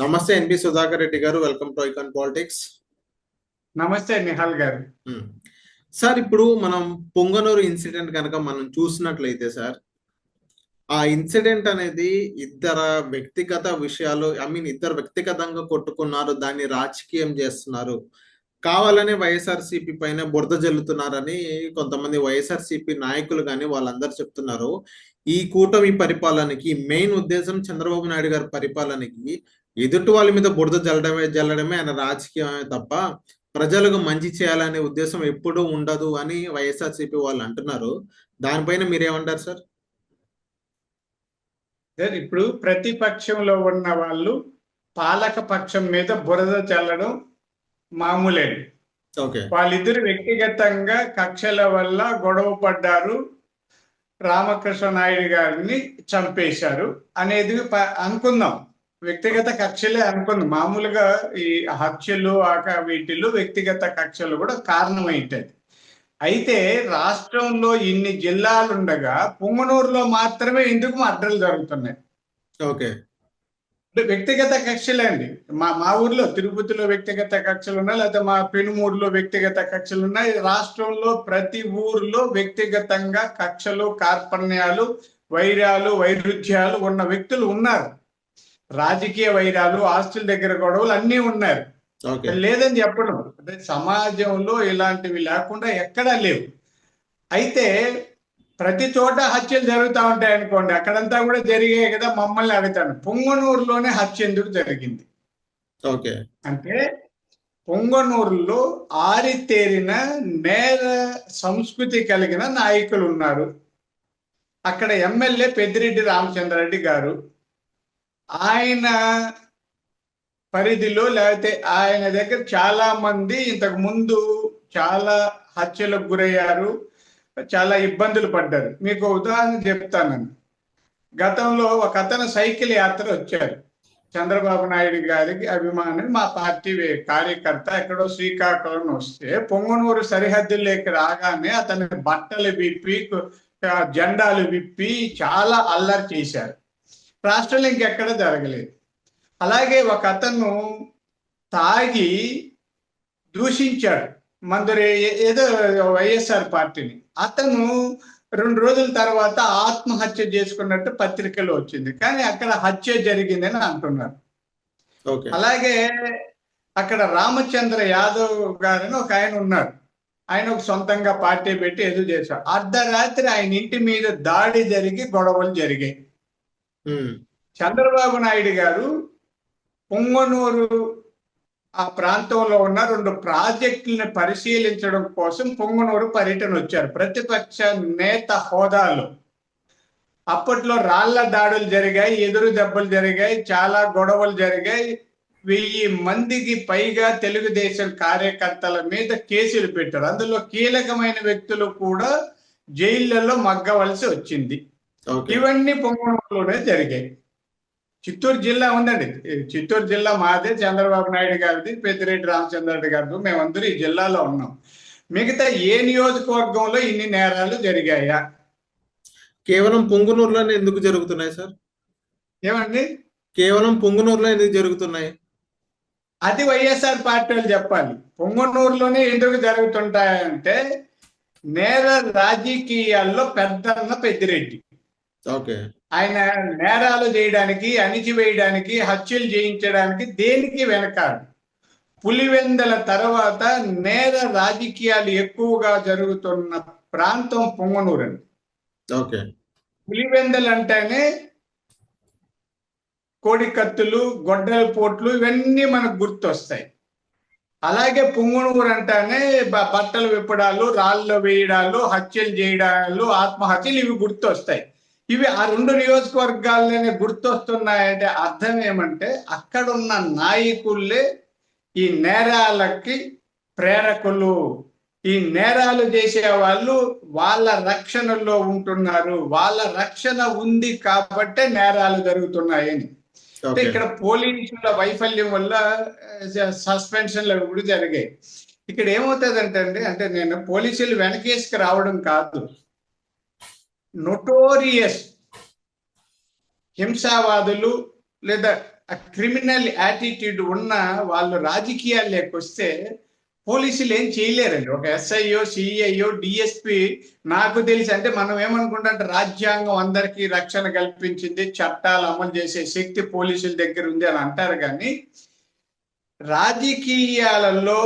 నమస్తే ఎన్బి సుధాకర్ రెడ్డి గారు. Welcome to icon politics. నమస్తే నిహాల్ గారు. సార్, ఇప్పుడు మనం పొంగనూరు ఇన్సిడెంట్ కనుక మనం చూసినట్లయితే సార్, ఆ ఇన్సిడెంట్ అనేది వ్యక్తిగత విషయాలు, ఇద్దరు వ్యక్తిగతంగా కొట్టుకున్నారు, దాన్ని రాజకీయం చేస్తున్నారు, కావాలనే వైఎస్ఆర్సీపీ పైన బురద జల్లుతున్నారని కొంతమంది వైఎస్ఆర్సీపీ నాయకులు కానీ వాళ్ళందరూ చెప్తున్నారు. ఈ కూటమి పరిపాలనకి మెయిన్ ఉద్దేశం చంద్రబాబు నాయుడు గారి పరిపాలనకి ఎదుటి వాళ్ళ మీద బురద జల్లడమే ఆయన రాజకీయమే తప్ప ప్రజలకు మంచి చేయాలనే ఉద్దేశం ఎప్పుడూ ఉండదు అని వైఎస్ఆర్సీపీ వాళ్ళు అంటున్నారు. దానిపైన మీరేమంటారు సార్? ఇప్పుడు ప్రతిపక్షంలో ఉన్న వాళ్ళు పాలక పక్షం మీద బురద చల్లడం మామూలే. వాళ్ళిద్దరు వ్యక్తిగతంగా కక్షల వల్ల గొడవ పడ్డారు, రామకృష్ణ నాయుడు గారిని చంపేశారు అనేది అనుకుందాం. వ్యక్తిగత కక్షలే అనుకుందాం. మామూలుగా ఈ హత్యలు వీటిల్లో వ్యక్తిగత కక్షలు కూడా కారణమైంటది. అయితే రాష్ట్రంలో ఇన్ని జిల్లాలుండగా పుంగనూరులో మాత్రమే ఎందుకు మర్డర్లు జరుగుతున్నాయి? వ్యక్తిగత కక్షలే అండి. మా ఊర్లో తిరుపతిలో వ్యక్తిగత కక్షలు ఉన్నాయి, లేదా మా పెనుమూరులో వ్యక్తిగత కక్షలు ఉన్నాయి. రాష్ట్రంలో ప్రతి ఊర్లో వ్యక్తిగతంగా కక్షలు, కార్పణ్యాలు, వైరాలు, వైరుధ్యాలు ఉన్న వ్యక్తులు ఉన్నారు. రాజకీయ వైరాలు, ఆస్తుల దగ్గర గొడవలు అన్నీ ఉన్నారు. లేదని చెప్పడం అంటే సమాజంలో ఇలాంటివి లేకుండా ఎక్కడా లేవు. అయితే ప్రతి చోట హత్యలు జరుగుతూ ఉంటాయి అనుకోండి, అక్కడంతా కూడా జరిగాయి కదా. మమ్మల్ని అడుగుతాను, పొంగనూరులోనే హత్య ఎందుకు జరిగింది అంటే పొంగనూరులో ఆరితేరిన నేర సంస్కృతి కలిగిన నాయకులు ఉన్నారు. అక్కడ ఎమ్మెల్యే పెద్దిరెడ్డి రామచంద్రారెడ్డి గారు, ఆయన పరిధిలో లేకపోతే ఆయన దగ్గర చాలా మంది ఇంతకు ముందు చాలా హత్యలకు గురయ్యారు, చాలా ఇబ్బందులు పడ్డారు. మీకు ఉదాహరణ చెప్తానండి. గతంలో ఒక అతను సైకిల్ యాత్ర వచ్చారు, చంద్రబాబు నాయుడు గారికి అభిమాని, మా పార్టీ కార్యకర్త ఎక్కడో శ్రీకాకుళం వస్తే పొంగనూరు సరిహద్దుల్లోకి రాగానే అతని బట్టలు విప్పి, జెండాలు విప్పి చాలా అల్లరి చేశారు. రాష్ట్రంలో ఇంకెక్కడ జరగలేదు. అలాగే ఒక అతను తాగి దూషించాడు మందరు ఏదో వైఎస్ఆర్ పార్టీని. అతను 2 రోజుల తర్వాత ఆత్మహత్య చేసుకున్నట్టు పత్రికలో వచ్చింది, కానీ అక్కడ హత్య జరిగిందని అంటున్నారు. అలాగే అక్కడ రామచంద్ర యాదవ్ గారని ఒక ఆయన ఉన్నారు. ఆయన ఒక సొంతంగా పార్టీ పెట్టి ఎదురు చేశారు. అర్ధరాత్రి ఆయన ఇంటి మీద దాడి జరిగి గొడవలు జరిగాయి. చంద్రబాబు నాయుడు గారు పొంగనూరు ఆ ప్రాంతంలో ఉన్న 2 ప్రాజెక్టులను పరిశీలించడం కోసం పొంగనూరు పర్యటన వచ్చారు ప్రతిపక్ష నేత హోదాలో. అప్పట్లో రాళ్ల దాడులు జరిగాయి, ఎదురు దెబ్బలు జరిగాయి, చాలా గొడవలు జరిగాయి. 1000 మందికి పైగా తెలుగుదేశం కార్యకర్తల మీద కేసులు పెట్టారు. అందులో కీలకమైన వ్యక్తులు కూడా జైళ్లలో మగ్గవలసి వచ్చింది. ఇవన్నీ పొంగనూరులోనే జరిగాయి. చిత్తూరు జిల్లా ఉందండి, చిత్తూరు జిల్లా మాదే, చంద్రబాబు నాయుడు గారిది, పెద్దిరెడ్డి రామచంద్రారెడ్డి గారిది. మేమందరూ ఈ జిల్లాలో ఉన్నాం. మిగతా ఏ నియోజకవర్గంలో ఇన్ని నేరాలు జరిగాయా? కేవలం పొంగునూరులోనే ఎందుకు జరుగుతున్నాయి సార్? ఏమండి, కేవలం పొంగునూరులో ఎందుకు జరుగుతున్నాయి? అది వైఎస్ఆర్ పార్టీలు చెప్పాలి. పొంగనూరులోనే ఎందుకు జరుగుతుంటాయంటే నేర రాజకీయాల్లో పెద్దన్న పెద్దిరెడ్డి. ఆయన నేరాలు చేయడానికి, అణిచివేయడానికి, హత్యలు చేయించడానికి దేనికి వెనకాడు. పులివెందల తర్వాత నేర రాజకీయాలు ఎక్కువగా జరుగుతున్న ప్రాంతం పొంగనూరు అండి. పులివెందలు అంటేనే కోడికత్తులు, గొడ్డల పోట్లు, ఇవన్నీ మనకు గుర్తొస్తాయి. అలాగే పొంగనూరు అంటేనే బట్టలు విప్పడాలు, రాళ్ళు వేయడాలు, హత్యలు చేయడాలు, ఆత్మహత్యలు, ఇవి గుర్తొస్తాయి. ఇవి ఆ 2 నియోజకవర్గాల్లోనే గుర్తొస్తున్నాయంటే అర్థం ఏమంటే అక్కడున్న నాయకులే ఈ నేరాలకి ప్రేరకులు. ఈ నేరాలు చేసే వాళ్ళు వాళ్ళ రక్షణలో ఉంటున్నారు. వాళ్ళ రక్షణ ఉంది కాబట్టే నేరాలు జరుగుతున్నాయని. ఇక్కడ పోలీసుల వైఫల్యం వల్ల సస్పెన్షన్లు కూడా జరిగాయి. ఇక్కడ ఏమవుతుందంటే అంటే నేను పోలీసులు వెనకేసుకు రావడం కాదు, నొటోరియస్ హింసావాదులు లేదా క్రిమినల్ యాటిట్యూడ్ ఉన్న వాళ్ళు రాజకీయాల్లోకి వస్తే పోలీసులు ఏం చేయలేరండి. ఒక ఎస్ఐయో, సిఐయో, డిఎస్పి నాకు తెలిసి, అంటే మనం ఏమనుకుంటాం, రాజ్యాంగం అందరికీ రక్షణ కల్పించింది, చట్టాలు అమలు చేసే శక్తి పోలీసుల దగ్గర ఉంది అని అంటారు. కానీ రాజకీయాలలో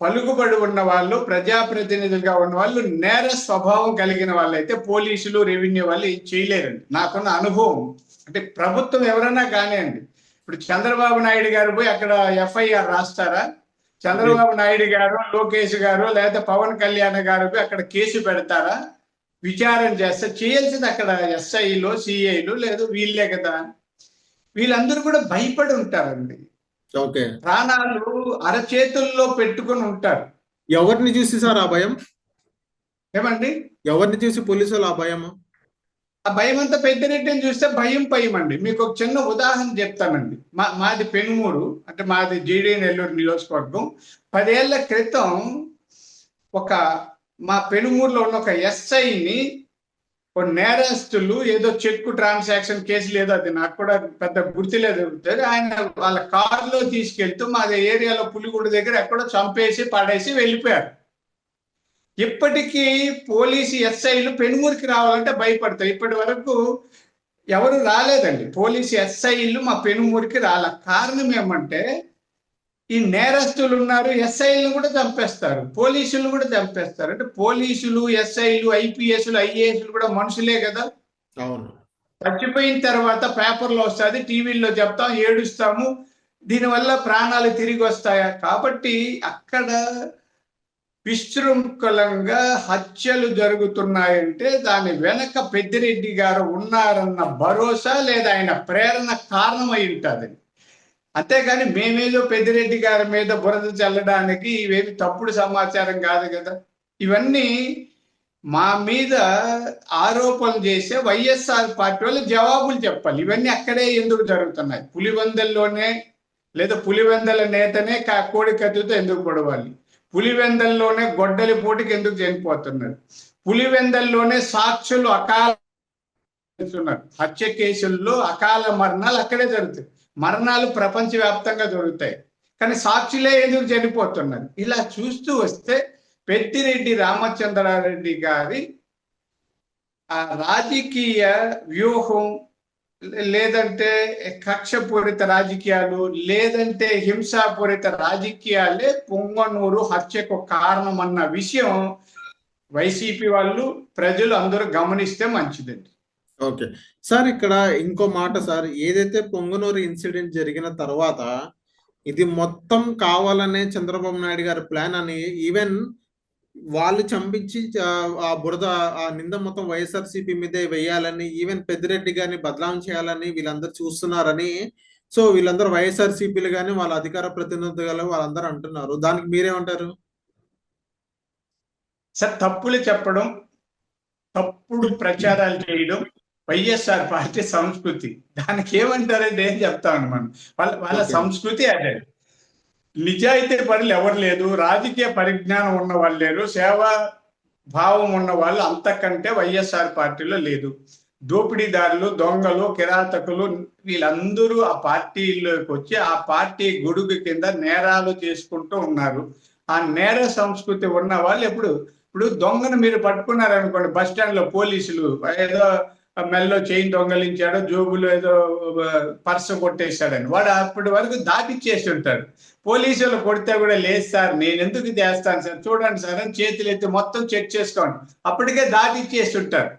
పలుకుబడి ఉన్న వాళ్ళు, ప్రజాప్రతినిధులుగా ఉన్న వాళ్ళు, నేర స్వభావం కలిగిన వాళ్ళు అయితే పోలీసులు, రెవెన్యూ వాళ్ళు ఏం చేయలేరండి. నాకున్న అనుభవం, అంటే ప్రభుత్వం ఎవరైనా కానివ్వండి, ఇప్పుడు చంద్రబాబు నాయుడు గారు పోయి అక్కడ ఎఫ్ఐఆర్ రాస్తారా? చంద్రబాబు నాయుడు గారు, లోకేష్ గారు, లేదా పవన్ కళ్యాణ్ గారు అక్కడ కేసు పెడతారా? విచారణ చేస్తే చేయాల్సింది అక్కడ ఎస్ఐలు, సిఐలు, లేదు వీళ్ళే కదా. వీళ్ళందరూ కూడా భయపడి ఉంటారండి. ఓకే, ప్రాణాలు అరచేతుల్లో పెట్టుకుని ఉంటారు. ఎవరిని చూసి సార్ ఆ భయం? ఏమండి, ఎవరిని చూసి పోలీసులు ఆ భయం? ఆ భయం అంతా పెద్దిరెడ్డిని చూస్తే భయం అండి. మీకు ఒక చిన్న ఉదాహరణ చెప్తానండి. మాది పెనుమూరు, అంటే మాది జీడీ నెల్లూరు నియోజకవర్గం. 10 ఏళ్ల క్రితం మా పెనుమూరులో ఉన్న ఒక ఎస్ఐని నేరస్తులు ఏదో చెక్ ట్రాన్సాక్షన్ కేసులు ఏదో, అది నాకు కూడా పెద్ద గుర్తులేదు, ఆయన వాళ్ళ కారులో తీసుకెళ్తూ మాది ఏరియాలో పులిగూడ దగ్గర ఎక్కడో చంపేసి పడేసి వెళ్ళిపోయారు. ఇప్పటికీ పోలీసు ఎస్ఐలు పెనుమూరుకి రావాలంటే భయపడతారు. ఇప్పటి వరకు ఎవరు రాలేదండి. పోలీసు ఎస్ఐలు మా పెనుమూరుకి రాల. కారణం ఏమంటే ఈ నేరస్తులు ఉన్నారు, ఎస్ఐలను కూడా చంపేస్తారు, పోలీసులు కూడా చంపేస్తారు. అంటే పోలీసులు, ఎస్ఐలు, ఐపీఎస్లు, ఐఏఎస్లు కూడా మనుషులే కదా. అవును. చచ్చిపోయిన తర్వాత పేపర్లో వస్తుంది, టీవీల్లో చెప్తాం, ఏడుస్తాము, దీనివల్ల ప్రాణాలు తిరిగి వస్తాయా? కాబట్టి అక్కడ విశృంఖలంగా హత్యలు జరుగుతున్నాయంటే దాని వెనక పెద్దిరెడ్డి గారు ఉన్నారన్న భరోసా లేదా ఆయన ప్రేరణ కారణమై ఉంటుంది. అంతేగాని మేమేదో పెద్దిరెడ్డి గారి మీద బురద చల్లడానికి ఇవేమి తప్పుడు సమాచారం కాదు కదా. ఇవన్నీ మా మీద ఆరోపణలు చేసే వైఎస్ఆర్ పార్టీ వాళ్ళు జవాబులు చెప్పాలి. ఇవన్నీ అక్కడే ఎందుకు జరుగుతున్నాయి? పులివెందల్లోనే, లేదా పులివెందల నేతనే కోడి కత్తితో ఎందుకు పొడవాలి? పులివెందల్లోనే గొడ్డలి పోటీకి ఎందుకు చనిపోతున్నారు? పులివెందల్లోనే సాక్షులు హత్య కేసుల్లో అకాల మరణాలు అక్కడే జరుగుతాయి. మరణాలు ప్రపంచవ్యాప్తంగా జరుగుతాయి, కానీ సాక్షులే ఎందుకు చనిపోతున్నారు? ఇలా చూస్తూ వస్తే పెద్దిరెడ్డి రామచంద్రారెడ్డి గారి ఆ రాజకీయ వ్యూహం, లేదంటే కక్షపూరిత రాజకీయాలు, లేదంటే హింసాపూరిత రాజకీయాలే పొంగనూరు హత్యకు కారణం అన్న విషయం వైసీపీ వాళ్ళు, ప్రజలు అందరూ గమనిస్తే మంచిదండి. ఓకే సార్, ఇక్కడ ఇంకో మాట సార్, ఏదైతే పొంగనూరు ఇన్సిడెంట్ జరిగిన తర్వాత ఇది మొత్తం కావాలనే చంద్రబాబు నాయుడు గారి ప్లాన్ అని, ఈవెన్ వాళ్ళు చంపించి ఆ బురద, ఆ నింద మొత్తం వైఎస్ఆర్సీపీ మీదే వేయాలని, ఈవెన్ పెద్దిరెడ్డి గారిని బదలాం చేయాలని వీళ్ళందరూ చూస్తున్నారని, సో వీళ్ళందరూ వైఎస్ఆర్సీపీలు కానీ వాళ్ళ అధికార ప్రతినిధులు వాళ్ళందరూ అంటున్నారు. దానికి మీరేమంటారు సార్? తప్పులు చెప్పడం, తప్పుడు ప్రచారాలు చేయడం వైఎస్ఆర్ పార్టీ సంస్కృతి. దానికి ఏమంటారంటే ఏం చెప్తామని మనం, వాళ్ళ సంస్కృతి అదే. నిజాయితీ పనులు ఎవరు లేదు, రాజకీయ పరిజ్ఞానం ఉన్న వాళ్ళు లేరు, సేవా భావం ఉన్న వాళ్ళు అంతకంటే వైఎస్ఆర్ పార్టీలో లేదు. దోపిడీదారులు, దొంగలు, కిరాతకులు వీళ్ళందరూ ఆ పార్టీలోకి వచ్చి ఆ పార్టీ గొడుగు కింద నేరాలు చేసుకుంటూ ఉన్నారు. ఆ నేర సంస్కృతి ఉన్న వాళ్ళు ఇప్పుడు దొంగను మీరు పట్టుకున్నారనుకోండి, బస్ స్టాండ్ లో పోలీసులు ఏదో మెల్లో చైన్ దొంగలించాడు, జోబులు ఏదో పర్సు కొట్టేశాడని, వాడు అప్పటి వరకు దాటిచ్చేసి ఉంటాడు. పోలీసులు కొడితే కూడా, లేదు సార్ నేను ఎందుకు చేస్తాను సార్, చూడండి సార్ అని చేతులు ఎత్తి మొత్తం చెక్ చేసుకోండి, అప్పటికే దాటిచ్చేసి ఉంటారు.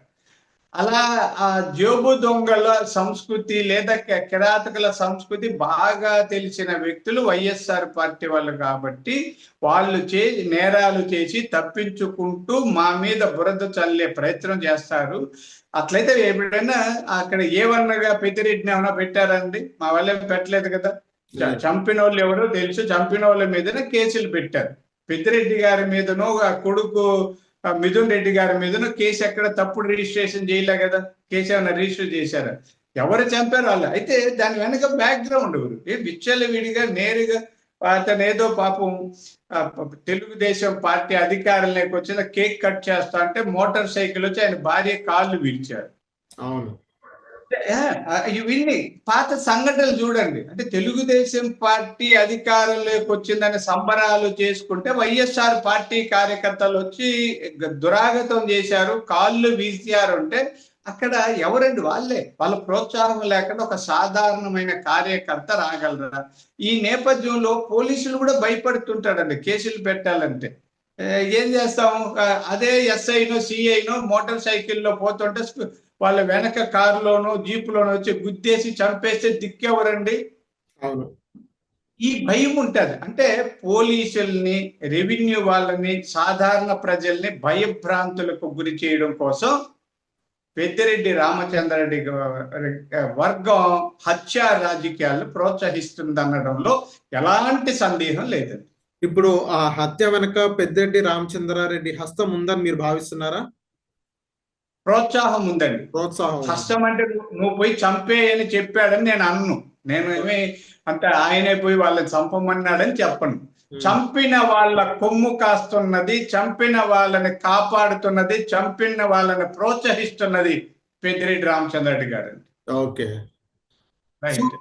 అలా ఆ జోబు దొంగల సంస్కృతి లేదా కిరాతకుల సంస్కృతి బాగా తెలిసిన వ్యక్తులు వైఎస్ఆర్ పార్టీ వాళ్ళు. కాబట్టి వాళ్ళు నేరాలు చేసి తప్పించుకుంటూ మా మీద బురద చల్లే ప్రయత్నం చేస్తారు. అట్లయితే ఎప్పుడైనా అక్కడ ఏమన్నగా పెద్దిరెడ్డిని ఏమన్నా పెట్టారండి? మా వాళ్ళే పెట్టలేదు కదా. చంపిన వాళ్ళు ఎవరో తెలుసు, చంపిన వాళ్ళ మీదనే కేసులు పెట్టారు. పెద్దిరెడ్డి గారి మీదనో ఆ కొడుకు మిథున్ రెడ్డి గారి మీదనో కేసు ఎక్కడ తప్పుడు రిజిస్ట్రేషన్ చేయలే కదా. కేసు ఏమైనా రిజిస్టర్ చేశారా? ఎవరు చంపారు వాళ్ళు. అయితే దాని వెనక బ్యాక్గ్రౌండ్ విచ్చలవిడిగా నేరుగా అతను ఏదో పాపం తెలుగుదేశం పార్టీ అధికారంలోకి వచ్చిన కేక్ కట్ చేస్తా అంటే మోటార్ సైకిల్ వచ్చి ఆయన భార్య కాళ్ళు విరిచారు. అవును. ఇవన్నీ పాత సంఘటనలు చూడండి. అంటే తెలుగుదేశం పార్టీ అధికారంలోకి వచ్చిందని సంబరాలు చేసుకుంటే వైఎస్ఆర్ పార్టీ కార్యకర్తలు వచ్చి దురాగతం చేశారు, కాళ్ళు వీసారు అంటే అక్కడ ఎవరండి? వాళ్ళ ప్రోత్సాహం లేకుండా ఒక సాధారణమైన కార్యకర్త రాగలరా? ఈ నేపథ్యంలో పోలీసులు కూడా భయపడుతుంటాడండి కేసులు పెట్టాలంటే. ఏం చేస్తాము? అదే ఎస్ఐనో సిఐనో మోటార్ సైకిల్లో పోతుంటే వాళ్ళ వెనక కారులోనో జీపులోనో వచ్చి గుద్దేసి చంపేస్తే దిక్కెవరండి? అవును. ఈ భయం ఉంటది. అంటే పోలీసుల్ని, రెవెన్యూ వాళ్ళని, సాధారణ ప్రజల్ని భయభ్రాంతులకు గురి చేయడం కోసం పెద్దిరెడ్డి రామచంద్రారెడ్డి వర్గం హత్య రాజకీయాలను ప్రోత్సహిస్తుందనడంలో ఎలాంటి సందేహం లేదండి. ఇప్పుడు ఆ హత్య వెనక పెద్దిరెడ్డి రామచంద్రారెడ్డి హస్తం ఉందని మీరు భావిస్తున్నారా? ప్రోత్సాహం ఉందండి. ప్రోత్సాహం ఉంది. హస్తం అంటే నువ్వు పోయి చంపేయని చెప్పాడని నేను అన్ను. నేను ఏమి అంటే ఆయనే పోయి వాళ్ళని చంపమన్నాడని చెప్పను. చంపిన వాళ్ళ కొమ్ము కాస్తున్నది, చంపిన వాళ్ళని కాపాడుతున్నది, చంపిన వాళ్ళని ప్రోత్సహిస్తున్నది పెద్దిరెడ్డి రామచంద్రారెడ్డి గారు. ఓకే. రైట్.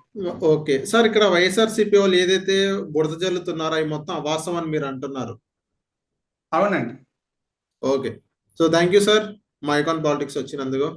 ఓకే సార్, ఇక్కడ వైఎస్ఆర్సీపీ వాళ్ళు ఏదైతే బురద జల్లుతున్నారో అవి మొత్తం అవాస్తవం అని మీరు అంటున్నారు. అవునండి. Okay. So thank you sir, మా ఐకాన్ పాలిటిక్స్ వచ్చినందుకు.